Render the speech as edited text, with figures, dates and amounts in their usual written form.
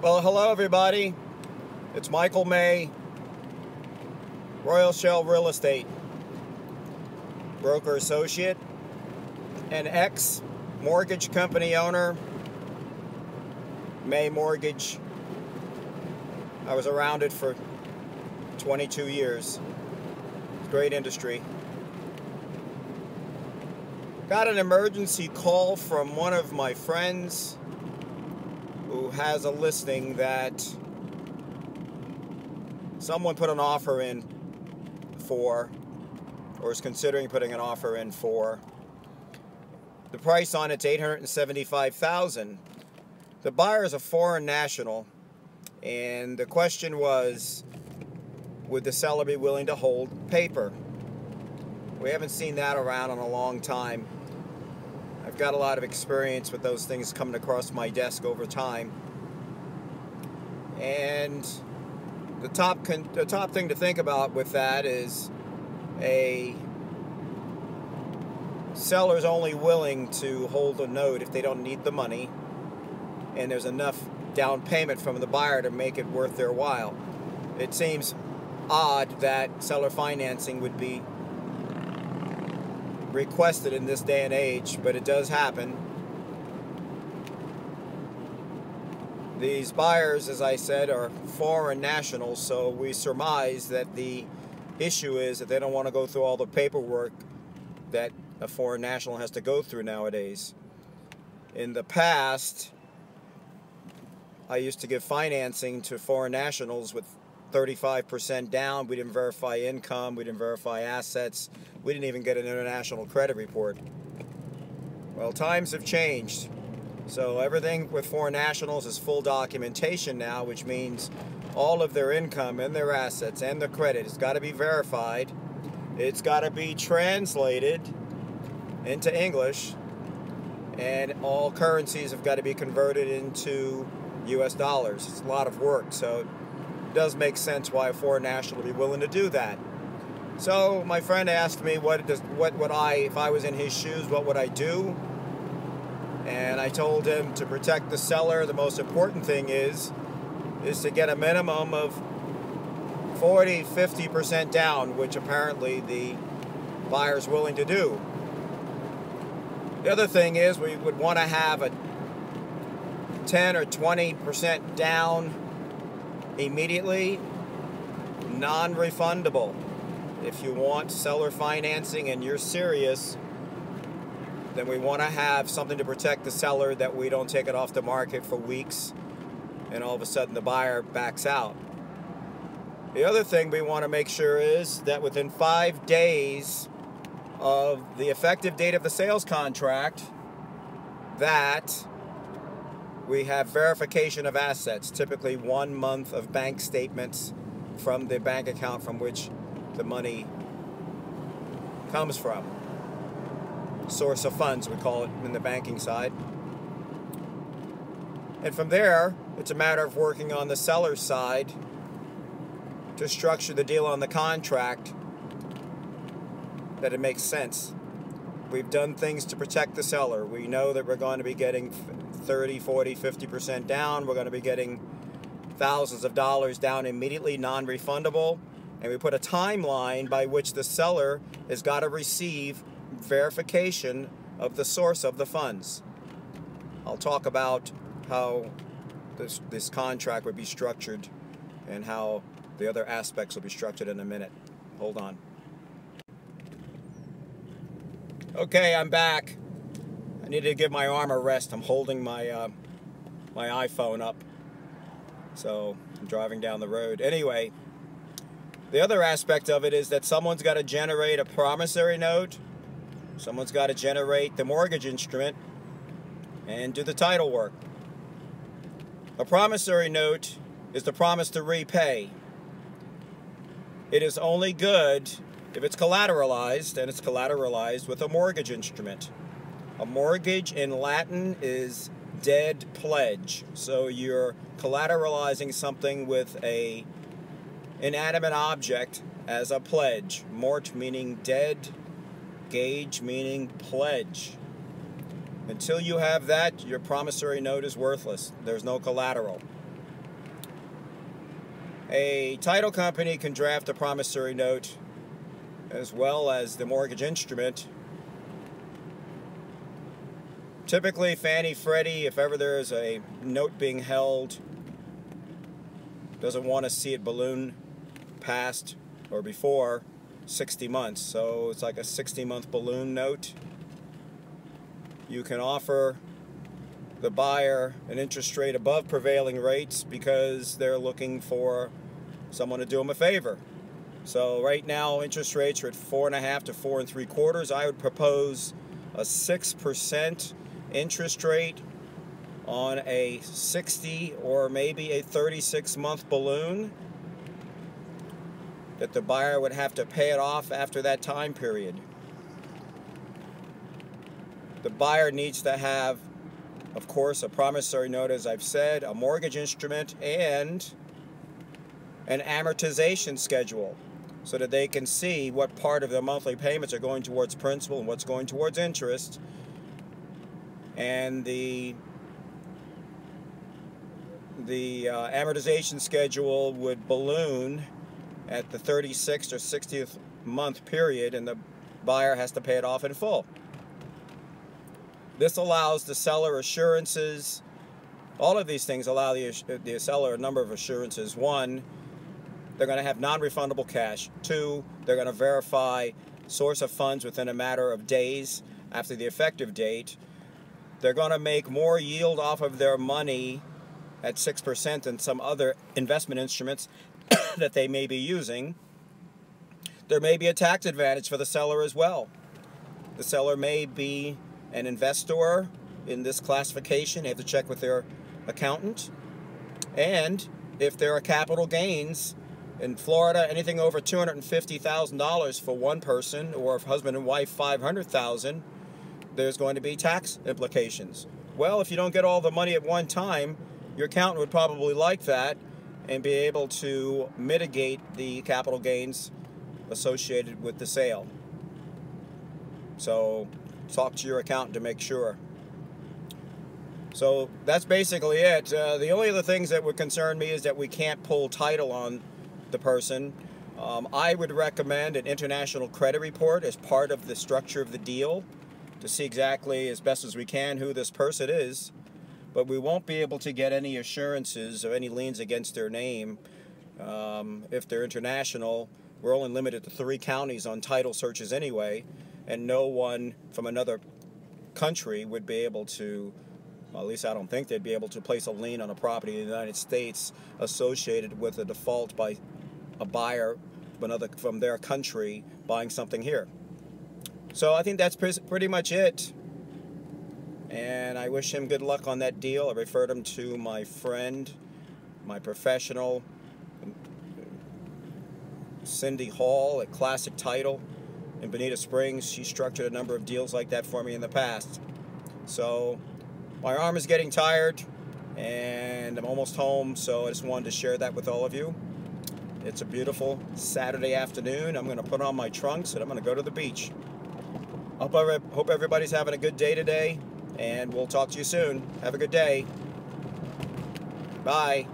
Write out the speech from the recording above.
Well, hello everybody. It's Michael May, Royal Shell Real Estate, broker associate, and ex-mortgage company owner, May Mortgage. I was around it for 22 years. It's a great industry. Got an emergency call from one of my friends who has a listing that someone put an offer in for, or is considering putting an offer in for. The price on it's $875,000. The buyer is a foreign national, and the question was, would the seller be willing to hold paper? We haven't seen that around in a long time. I've got a lot of experience with those things coming across my desk over time. And the top thing to think about with that is a seller's only willing to hold a note if they don't need the money and there's enough down payment from the buyer to make it worth their while. It seems odd that seller financing would be requested in this day and age, but it does happen. These buyers, as I said, are foreign nationals, so we surmise that the issue is that they don't want to go through all the paperwork that a foreign national has to go through nowadays. In the past, I used to give financing to foreign nationals with 35% down. We didn't verify income, we didn't verify assets, we didn't even get an international credit report. Well, times have changed, so everything with foreign nationals is full documentation now, which means all of their income and their assets and their credit has got to be verified. It's got to be translated into English, and all currencies have got to be converted into US dollars. It's a lot of work, so it does make sense why a foreign national would be willing to do that. So my friend asked me what would I, if I was in his shoes, what would I do? And I told him to protect the seller, the most important thing is to get a minimum of 40-50% down, which apparently the buyer's willing to do. The other thing is we would want to have a 10 or 20% down immediately, non-refundable. If you want seller financing and you're serious, then we want to have something to protect the seller, that we don't take it off the market for weeks and all of a sudden the buyer backs out. The other thing we want to make sure is that within 5 days of the effective date of the sales contract, that we have verification of assets, typically 1 month of bank statements from the bank account from which the money comes from. Source of funds, we call it in the banking side. And from there, it's a matter of working on the seller's side to structure the deal on the contract that it makes sense. We've done things to protect the seller. We know that we're going to be getting 30, 40, 50% down. We're going to be getting thousands of dollars down immediately, non-refundable. And we put a timeline by which the seller has got to receive verification of the source of the funds. I'll talk about how this contract would be structured and how the other aspects will be structured in a minute. Hold on. Okay, I'm back. I need to give my arm a rest. I'm holding my my iPhone up, so I'm driving down the road. Anyway, the other aspect of it is that someone's got to generate a promissory note, someone's got to generate the mortgage instrument, and do the title work. A promissory note is the promise to repay. It is only good if it's collateralized, and it's collateralized with a mortgage instrument. A mortgage in Latin is dead pledge. So you're collateralizing something with a inanimate object as a pledge. Mort meaning dead, gage meaning pledge. Until you have that, your promissory note is worthless. There's no collateral. A title company can draft a promissory note as well as the mortgage instrument. Typically, Fannie, Freddie, if ever there is a note being held, doesn't want to see it balloon past or before 60 months. So it's like a 60-month balloon note. You can offer the buyer an interest rate above prevailing rates because they're looking for someone to do them a favor. So right now interest rates are at 4.5 to 4 3/4. I would propose a 6% interest rate on a 60 or maybe a 36-month balloon, that the buyer would have to pay it off after that time period. The buyer needs to have, of course, a promissory note, as I've said, a mortgage instrument, and an amortization schedule so that they can see what part of their monthly payments are going towards principal and what's going towards interest. And the amortization schedule would balloon at the 36th or 60th month period, and the buyer has to pay it off in full. This allows the seller assurances. All of these things allow the seller a number of assurances. One, they're going to have non-refundable cash. Two, they're going to verify source of funds within a matter of days after the effective date. They're going to make more yield off of their money at 6% than some other investment instruments that they may be using. There may be a tax advantage for the seller as well. The seller may be an investor in this classification. They have to check with their accountant. And if there are capital gains in Florida, anything over $250,000 for one person, or if husband and wife $500,000, there's going to be tax implications. Well, if you don't get all the money at one time, your accountant would probably like that and be able to mitigate the capital gains associated with the sale. So talk to your accountant to make sure. So that's basically it. The only other things that would concern me is that we can't pull title on the person. I would recommend an international credit report as part of the structure of the deal to see exactly, as best as we can, who this person is. But we won't be able to get any assurances or any liens against their name if they're international. We're only limited to 3 counties on title searches anyway, and no one from another country would be able to, well, at least I don't think they'd be able to place a lien on a property in the United States associated with a default by a buyer from their country buying something here. So I think that's pretty much it. And I wish him good luck on that deal. I referred him to my friend, my professional, Cindy Hall at Classic Title in Bonita Springs. She structured a number of deals like that for me in the past. So my arm is getting tired and I'm almost home, so I just wanted to share that with all of you. It's a beautiful Saturday afternoon. I'm going to put on my trunks and I'm going to go to the beach. Hope everybody's having a good day today, and we'll talk to you soon. Have a good day. Bye.